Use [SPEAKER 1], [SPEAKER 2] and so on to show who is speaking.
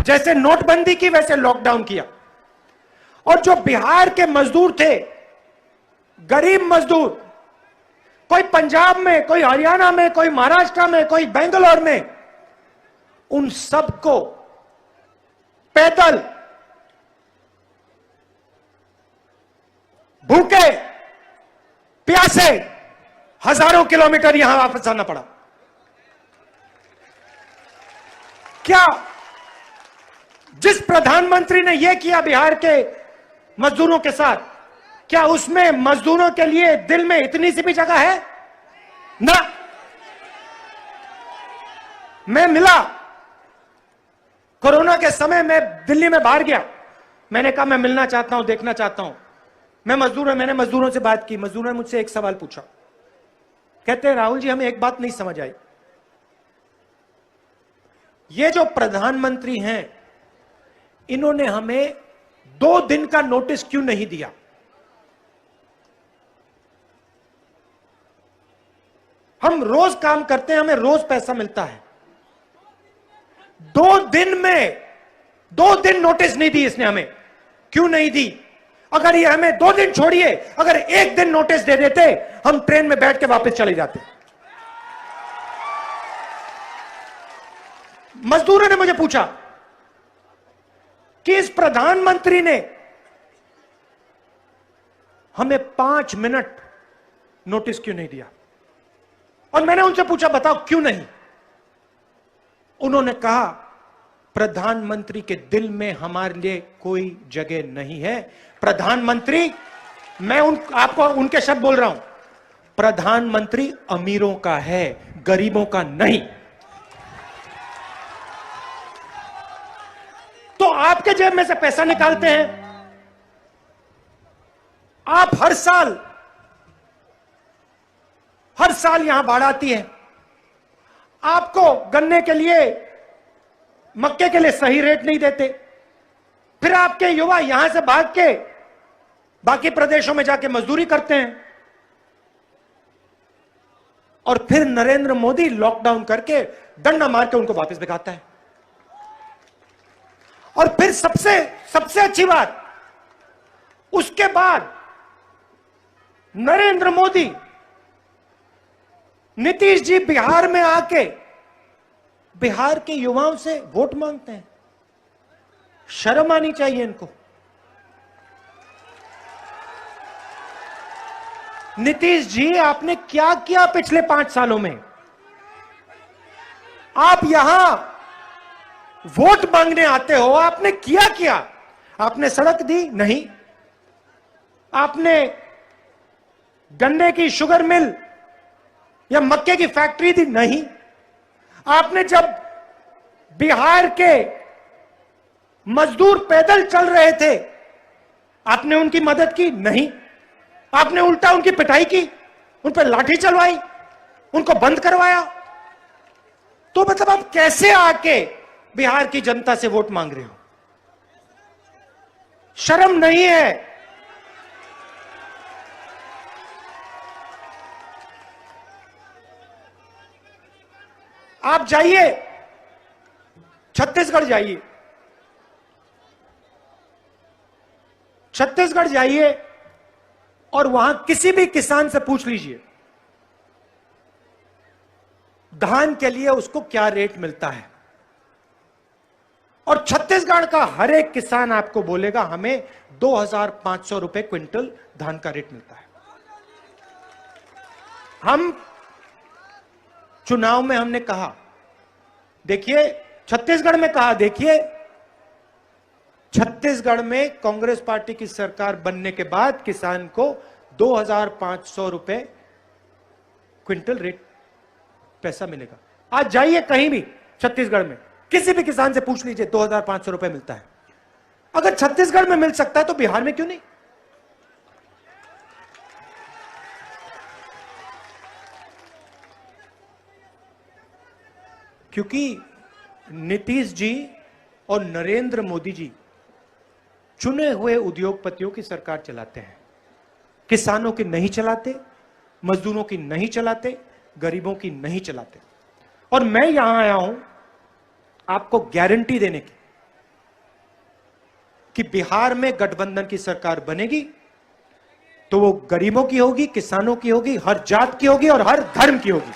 [SPEAKER 1] जैसे नोटबंदी की वैसे लॉकडाउन किया। और जो बिहार के मजदूर थे, गरीब मजदूर, कोई पंजाब में, कोई हरियाणा में, कोई महाराष्ट्र में, कोई बेंगलोर में, उन सबको पैदल भूखे प्यासे हजारों किलोमीटर यहां वापस आना पड़ा। क्या जिस प्रधानमंत्री ने यह किया बिहार के मजदूरों के साथ, क्या उसमें मजदूरों के लिए दिल में इतनी सी भी जगह है? ना। मैं मिला कोरोना के समय में, दिल्ली में बाहर गया, मैंने कहा मैं मिलना चाहता हूं, देखना चाहता हूं। मैं मजदूर हूं, मैंने मजदूरों से बात की। मजदूरों ने मुझसे एक सवाल पूछा, कहते हैं राहुल जी हमें एक बात नहीं समझ आई, ये जो प्रधानमंत्री हैं इन्होंने हमें 2 दिन का नोटिस क्यों नहीं दिया? हम रोज काम करते हैं, हमें रोज पैसा मिलता है, 2 दिन में 2 दिन नोटिस नहीं दी इसने हमें, क्यों नहीं दी? अगर ये हमें 2 दिन छोड़िए, अगर 1 दिन नोटिस दे देते, हम ट्रेन में बैठ के वापस चले जाते। मजदूरों ने मुझे पूछा कि इस प्रधानमंत्री ने हमें 5 मिनट नोटिस क्यों नहीं दिया? और मैंने उनसे पूछा बताओ क्यों नहीं? उन्होंने कहा प्रधानमंत्री के दिल में हमारे लिए कोई जगह नहीं है। प्रधानमंत्री, मैं आपको उनके शब्द बोल रहा हूं, प्रधानमंत्री अमीरों का है, गरीबों का नहीं। तो आपके जेब में से पैसा निकालते हैं, आप हर साल यहां बाढ़ आती है, आपको गन्ने के लिए, मक्के के लिए सही रेट नहीं देते, फिर आपके युवा यहां से भाग के बाकी प्रदेशों में जाके मजदूरी करते हैं, और फिर नरेंद्र मोदी लॉकडाउन करके डंडा मार के उनको वापस भिगाता है। और फिर सबसे अच्छी बात, उसके बाद नरेंद्र मोदी, नीतीश जी बिहार में आके बिहार के युवाओं से वोट मांगते हैं। शर्म आनी चाहिए इनको। नीतीश जी आपने क्या किया पिछले 5 सालों में? आप यहां वोट मांगने आते हो, आपने किया क्या? आपने सड़क दी? नहीं। आपने गन्ने की शुगर मिल या मक्के की फैक्ट्री दी? नहीं। आपने जब बिहार के मजदूर पैदल चल रहे थे, आपने उनकी मदद की? नहीं। आपने उल्टा उनकी पिटाई की, उन पर लाठी चलवाई, उनको बंद करवाया। तो मतलब आप कैसे आके बिहार की जनता से वोट मांग रहे हो? शर्म नहीं है? आप जाइए, छत्तीसगढ़ जाइए, छत्तीसगढ़ जाइए और वहां किसी भी किसान से पूछ लीजिए धान के लिए उसको क्या रेट मिलता है, और छत्तीसगढ़ का हर एक किसान आपको बोलेगा हमें 2500 रुपए क्विंटल धान का रेट मिलता है। हम चुनाव में हमने कहा, देखिए छत्तीसगढ़ में कहा, देखिए छत्तीसगढ़ में कांग्रेस पार्टी की सरकार बनने के बाद किसान को 2500 रुपए क्विंटल रेट पैसा मिलेगा। आज जाइए कहीं भी छत्तीसगढ़ में, किसी भी किसान से पूछ लीजिए 2500 रुपए मिलता है। अगर छत्तीसगढ़ में मिल सकता है तो बिहार में क्यों नहीं? क्योंकि नीतीश जी और नरेंद्र मोदी जी चुने हुए उद्योगपतियों की सरकार चलाते हैं, किसानों की नहीं चलाते, मजदूरों की नहीं चलाते, गरीबों की नहीं चलाते। और मैं यहां आया हूं आपको गारंटी देने की कि बिहार में गठबंधन की सरकार बनेगी तो वो गरीबों की होगी, किसानों की होगी, हर जात की होगी और हर धर्म की होगी।